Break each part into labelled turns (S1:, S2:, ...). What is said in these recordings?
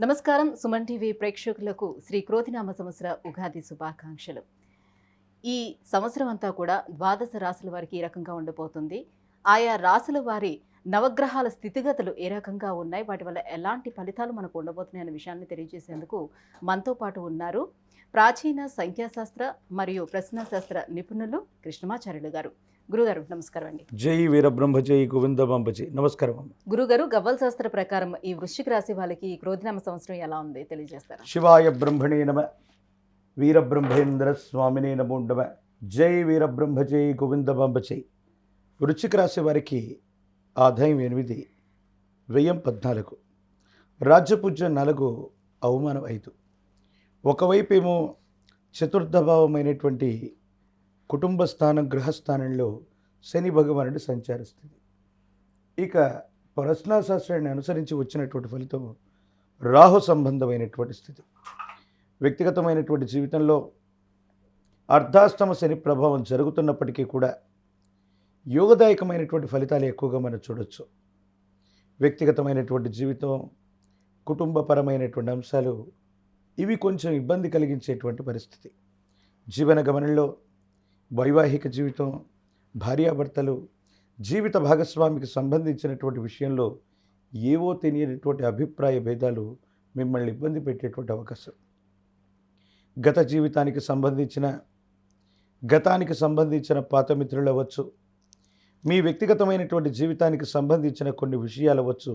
S1: నమస్కారం. సుమన్ టీవీ ప్రేక్షకులకు శ్రీ క్రోధినామ సంవత్సర ఉగాది శుభాకాంక్షలు. ఈ సంవత్సరం అంతా కూడా ద్వాదశ రాశుల వారికి ఈ రకంగా ఉండబోతుంది. ఆయా రాశుల వారి నవగ్రహాల స్థితిగతులు ఏ రకంగా ఉన్నాయి, వాటి వల్ల ఎలాంటి ఫలితాలు మనకు ఉండబోతున్నాయి అనే విషయాన్ని తెలియజేసేందుకు మనతో పాటు ఉన్నారు ప్రాచీన సంఖ్యాశాస్త్ర మరియు ప్రశ్నాశాస్త్ర నిపుణులు కృష్ణమాచార్యులు గారు. గురుగారు నమస్కారం అండి.
S2: జై వీరబ్రహ్మ జై గోవిందమాంబ జై. నమస్కారం.
S1: గురుగారు, గవ్వల శాస్త్ర ప్రకారం ఈ వృశ్చిక రాశి వాళ్ళకి ఈ క్రోధినామ సంవత్సరం ఎలా ఉంది తెలియజేస్తారా?
S2: శివాయ బ్రహ్మణే నమ, వీరబ్రహ్మేంద్ర స్వామినే నమో నమ. జై వీరబ్రహ్మ జై గోవిందమాంబ జై. వృశ్చిక రాశి వారికి ఆదాయం 8, వ్యయం 14, రాజ్యపూజ్యం 4, అవమానం 5. ఒకవైపు ఏమో చతుర్థ భావమైనటువంటి కుటుంబ స్థానం గృహస్థానంలో శని భగవానుడు సంచరిస్తుంది. ఇక ప్రశ్నాశాస్త్రాన్ని అనుసరించి వచ్చినటువంటి ఫలితం రాహు సంబంధమైనటువంటి స్థితి. వ్యక్తిగతమైనటువంటి జీవితంలో అర్ధాష్టమ శని ప్రభావం జరుగుతున్నప్పటికీ కూడా యోగదాయకమైనటువంటి ఫలితాలు ఎక్కువగా మనం చూడొచ్చు. వ్యక్తిగతమైనటువంటి జీవితం, కుటుంబపరమైనటువంటి అంశాలు ఇవి కొంచెం ఇబ్బంది కలిగించేటువంటి పరిస్థితి. జీవన గమనంలో వైవాహిక జీవితం, భార్యాభర్తలు, జీవిత భాగస్వామికి సంబంధించినటువంటి విషయంలో ఏవో తెలియనటువంటి అభిప్రాయ భేదాలు మిమ్మల్ని ఇబ్బంది పెట్టేటువంటి అవకాశం. గతానికి సంబంధించిన పాత మిత్రులు అవ్వచ్చు, మీ వ్యక్తిగతమైనటువంటి జీవితానికి సంబంధించిన కొన్ని విషయాలు అవ్వచ్చు.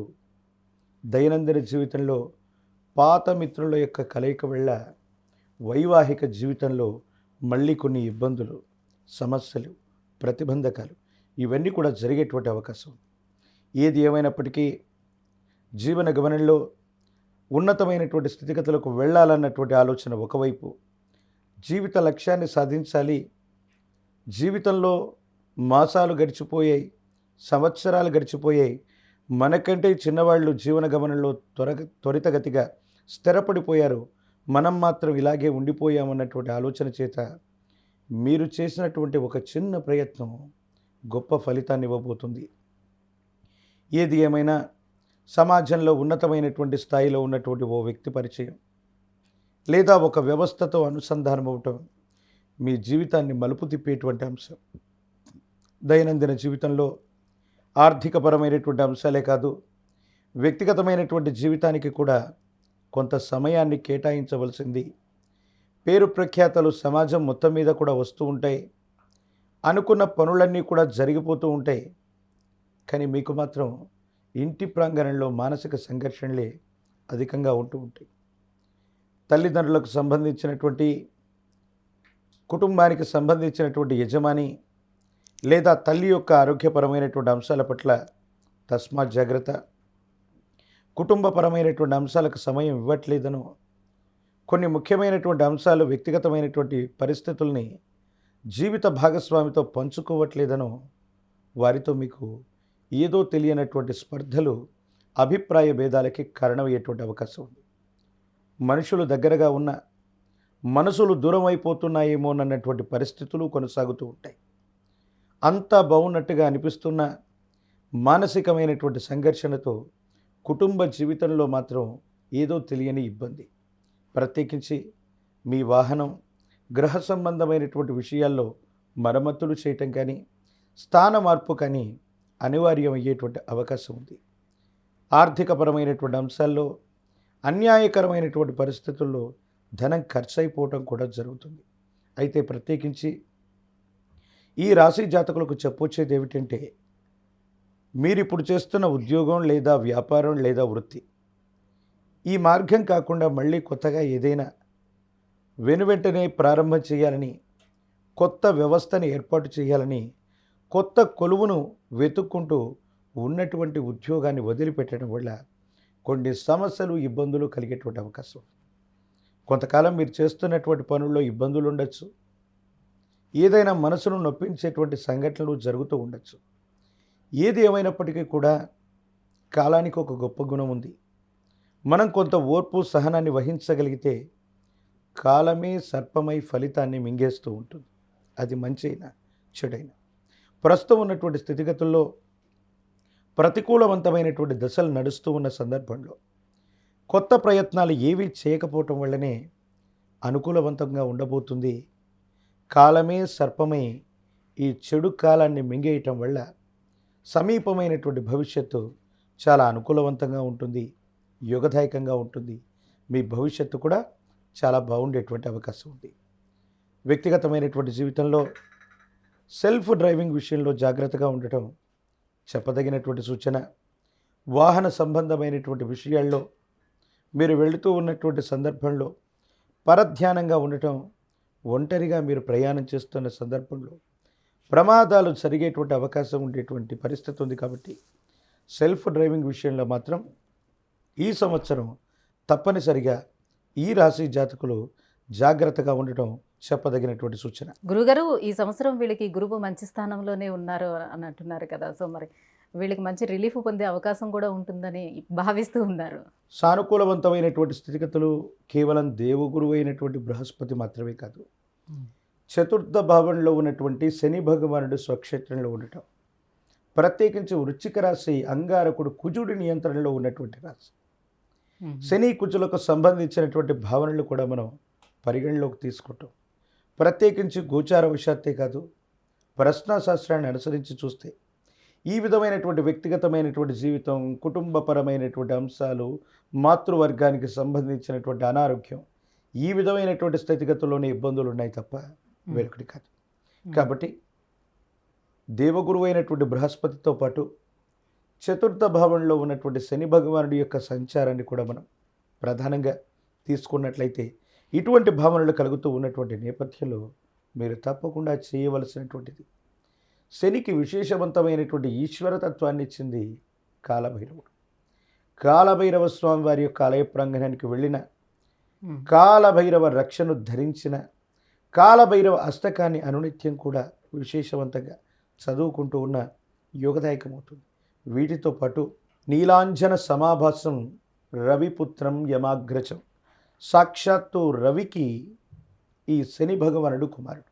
S2: దైనందిన జీవితంలో పాత మిత్రుల యొక్క కలయిక వల్ల వైవాహిక జీవితంలో మళ్ళీ కొన్ని ఇబ్బందులు, సమస్యలు, ప్రతిబంధకాలు ఇవన్నీ కూడా జరిగేటువంటి అవకాశం. ఏది ఏమైనప్పటికీ జీవన గమనంలో ఉన్నతమైనటువంటి స్థితిగతులకు వెళ్ళాలన్నటువంటి ఆలోచన ఒకవైపు, జీవిత లక్ష్యాన్ని సాధించాలి, జీవితంలో మాసాలు గడిచిపోయాయి, సంవత్సరాలు గడిచిపోయాయి, మనకంటే చిన్నవాళ్ళు జీవన గమనంలో త్వరితగతిగా స్థిరపడిపోయారు, మనం మాత్రం ఇలాగే ఉండిపోయామన్నటువంటి ఆలోచన చేత మీరు చేసినటువంటి ఒక చిన్న ప్రయత్నం గొప్ప ఫలితాన్ని ఇవ్వబోతుంది. ఏది ఏమైనా సమాజంలో ఉన్నతమైనటువంటి స్థాయిలో ఉన్నటువంటి ఓ వ్యక్తి పరిచయం లేదా ఒక వ్యవస్థతో అనుసంధానం అవటం మీ జీవితాన్ని మలుపు తిప్పేటువంటి అంశం. దైనందిన జీవితంలో ఆర్థికపరమైనటువంటి అంశాలే కాదు, వ్యక్తిగతమైనటువంటి జీవితానికి కూడా కొంత సమయాన్ని కేటాయించవలసింది. పేరు ప్రఖ్యాతలు సమాజం మొత్తం మీద కూడా వస్తూ ఉంటాయి, అనుకున్న పనులన్నీ కూడా జరిగిపోతూ ఉంటాయి. కానీ మీకు మాత్రం ఇంటి ప్రాంగణంలో మానసిక సంఘర్షణలే అధికంగా ఉంటూ ఉంటాయి. తల్లిదండ్రులకు సంబంధించినటువంటి, కుటుంబానికి సంబంధించినటువంటి యజమాని లేదా తల్లి యొక్క ఆరోగ్యపరమైనటువంటి అంశాల పట్ల తస్మాత్ జాగ్రత్త. కుటుంబపరమైనటువంటి అంశాలకు సమయం ఇవ్వట్లేదనో, కొన్ని ముఖ్యమైనటువంటి అంశాలు, వ్యక్తిగతమైనటువంటి పరిస్థితుల్ని జీవిత భాగస్వామితో పంచుకోవట్లేదనో వారితో మీకు ఏదో తెలియనటువంటి స్పర్ధలు, అభిప్రాయ భేదాలకి కారణమయ్యేటువంటి అవకాశం ఉంది. మనుషులు దగ్గరగా ఉన్న మనసులు దూరం అయిపోతున్నాయేమోనన్నటువంటి పరిస్థితులు కొనసాగుతూ ఉంటాయి. అంతా బాగున్నట్టుగా అనిపిస్తున్న మానసికమైనటువంటి సంఘర్షణతో కుటుంబ జీవితంలో మాత్రం ఏదో తెలియని ఇబ్బంది. ప్రత్యేకించి మీ వాహనం, గృహ సంబంధమైనటువంటి విషయాల్లో మరమ్మతులు చేయటం కానీ, స్థాన మార్పు కానీ అనివార్యం అయ్యేటువంటి అవకాశం ఉంది. ఆర్థికపరమైనటువంటి అంశాల్లో అన్యాయకరమైనటువంటి పరిస్థితుల్లో ధనం ఖర్చు అయిపోవటం కూడా జరుగుతుంది. అయితే ప్రత్యేకించి ఈ రాశి జాతకులకు చెప్పొచ్చేది ఏమిటంటే, మీరు ఇప్పుడు చేస్తున్న ఉద్యోగం లేదా వ్యాపారం లేదా వృత్తి, ఈ మార్గం కాకుండా మళ్ళీ కొత్తగా ఏదైనా వెనువెంటనే ప్రారంభం చేయాలని, కొత్త వ్యవస్థని ఏర్పాటు చేయాలని, కొత్త కొలువును వెతుక్కుంటూ ఉన్నటువంటి ఉద్యోగాన్ని వదిలిపెట్టడం వల్ల కొన్ని సమస్యలు, ఇబ్బందులు కలిగేటువంటి అవకాశం. కొంతకాలం మీరు చేస్తున్నటువంటి పనుల్లో ఇబ్బందులు ఉండొచ్చు, ఏదైనా మనసును నొప్పించేటువంటి సంఘటనలు జరుగుతూ ఉండొచ్చు. ఏది ఏమైనప్పటికీ కూడా కాలానికి ఒక గొప్ప గుణం ఉంది. మనం కొంత ఓర్పు, సహనాన్ని వహించగలిగితే కాలమే సర్పమై ఫలితాన్ని మింగేస్తూ ఉంటుంది. అది మంచైనా చెడైనా. ప్రస్తుతం ఉన్నటువంటి స్థితిగతుల్లో ప్రతికూలవంతమైనటువంటి దశలు నడుస్తూ ఉన్న సందర్భంలో కొత్త ప్రయత్నాలు ఏవి చేయకపోవటం వల్లనే అనుకూలవంతంగా ఉండబోతుంది. కాలమే సర్పమై ఈ చెడు కాలాన్ని మింగేయటం వల్ల సమీపమైనటువంటి భవిష్యత్తు చాలా అనుకూలవంతంగా ఉంటుంది, యోగదాయకంగా ఉంటుంది. మీ భవిష్యత్తు కూడా చాలా బాగుండేటువంటి అవకాశం ఉంది. వ్యక్తిగతమైనటువంటి జీవితంలో సెల్ఫ్ డ్రైవింగ్ విషయంలో జాగ్రత్తగా ఉండటం చెప్పదగినటువంటి సూచన. వాహన సంబంధమైనటువంటి విషయాల్లో మీరు వెళుతూ ఉన్నటువంటి సందర్భంలో పరధ్యానంగా ఉండటం, ఒంటరిగా మీరు ప్రయాణం చేస్తున్న సందర్భంలో ప్రమాదాలు జరిగేటువంటి అవకాశం ఉండేటువంటి పరిస్థితి ఉంది. కాబట్టి సెల్ఫ్ డ్రైవింగ్ విషయంలో మాత్రం ఈ సంవత్సరం తప్పనిసరిగా ఈ రాశి జాతకులు జాగ్రత్తగా ఉండటం చెప్పదగినటువంటి సూచన.
S1: గురుగారు, ఈ సంవత్సరం వీళ్ళకి గురువు మంచి స్థానంలోనే ఉన్నారు అని అంటున్నారు కదా, సో మరి వీళ్ళకి మంచి రిలీఫ్ పొందే అవకాశం కూడా ఉంటుందని భావిస్తూ ఉన్నారు.
S2: సానుకూలవంతమైనటువంటి స్థితిగతులు కేవలం దేవగురువు అయినటువంటి బృహస్పతి మాత్రమే కాదు, చతుర్థ భావంలో ఉన్నటువంటి శని భగవానుడు స్వక్షేత్రంలో ఉండటం, ప్రత్యేకించి వృశ్చిక రాశి అంగారకుడు కుజుడి నియంత్రణలో ఉన్నటువంటి రాశి. శని కుజులకు సంబంధించినటువంటి భావనలు కూడా మనం పరిగణలోకి తీసుకుంటాం. ప్రత్యేకించి గోచార వశాత్తే కాదు, ప్రశ్నాశాస్త్రాన్ని అనుసరించి చూస్తే ఈ విధమైనటువంటి వ్యక్తిగతమైనటువంటి జీవితం, కుటుంబపరమైనటువంటి అంశాలు, మాతృవర్గానికి సంబంధించినటువంటి అనారోగ్యం, ఈ విధమైనటువంటి స్థితిగతుల్లోనే ఇబ్బందులు ఉన్నాయి తప్ప వేరొకటి కాదు. కాబట్టి దేవగురువు అయినటువంటి బృహస్పతితో పాటు చతుర్థ భావంలో ఉన్నటువంటి శని భగవానుడి యొక్క సంచారాన్ని కూడా మనం ప్రధానంగా తీసుకున్నట్లయితే ఇటువంటి భావనలు కలుగుతూ ఉన్నటువంటి నేపథ్యంలో మీరు తప్పకుండా చేయవలసినటువంటిది, శనికి విశేషవంతమైనటువంటి ఈశ్వరతత్వాన్ని ఇచ్చింది కాలభైరవుడు. కాలభైరవ స్వామి వారి యొక్క ఆలయ ప్రాంగణానికి వెళ్ళిన, కాలభైరవ రక్షను ధరించిన, కాలభైరవ అష్టకాన్ని అనునిత్యం కూడా విశేషవంతంగా చదువుకుంటూ ఉన్న యోగదాయకమవుతుంది. వీటితో పాటు నీలాంజన సమాభాసం రవిపుత్రం యమాగ్రజం, సాక్షాత్తు రవికి ఈ శని భగవానుడు కుమారుడు.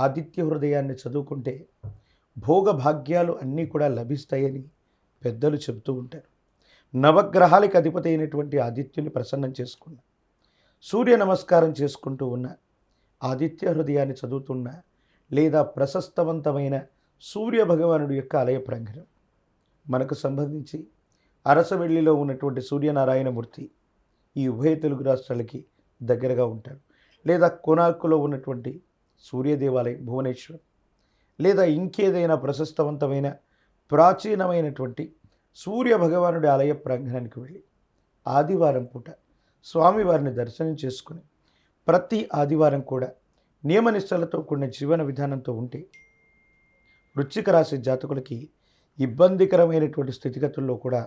S2: ఆదిత్య హృదయాన్ని చదువుకుంటే భోగభాగ్యాలు అన్నీ కూడా లభిస్తాయని పెద్దలు చెబుతూ ఉంటారు. నవగ్రహాలకు అధిపతి అయినటువంటి ఆదిత్యుని ప్రసన్నం చేసుకున్న, సూర్య నమస్కారం చేసుకుంటూ ఉన్న, ఆదిత్య హృదయాన్ని చదువుతున్న లేదా ప్రశస్తవంతమైన సూర్య భగవానుడి యొక్క ఆలయ ప్రాంగణం మనకు సంబంధించి అరసవెల్లిలో ఉన్నటువంటి సూర్యనారాయణమూర్తి ఈ ఉభయ తెలుగు రాష్ట్రాలకి దగ్గరగా ఉంటారు. లేదా కోనార్కులో ఉన్నటువంటి సూర్యదేవాలయం భువనేశ్వర్, లేదా ఇంకేదైనా ప్రశస్తవంతమైన ప్రాచీనమైనటువంటి సూర్య భగవానుడి ఆలయ ప్రాంగణానికి వెళ్ళి ఆదివారం పూట స్వామివారిని దర్శనం చేసుకుని ప్రతి ఆదివారం కూడా నియమనిష్టలతో కూడిన జీవన విధానంతో ఉంటే వృశ్చిక రాశి జాతకులకి ఇబ్బందికరమైనటువంటి స్థితిగతుల్లో కూడా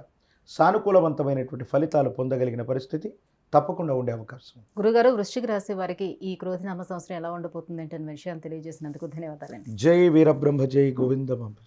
S2: సానుకూలవంతమైనటువంటి ఫలితాలు పొందగలిగిన పరిస్థితి తప్పకుండా ఉండే అవకాశం.
S1: గురుగారు, వృశ్చిక రాశి వారికి ఈ క్రోధినామ సంవత్సరం ఎలా ఉండబోతుంది అంటే విషయాన్ని తెలియజేసినందుకు ధన్యవాదాలండి.
S2: జై వీరబ్రహ్మ, జై గోవిందమాంబ.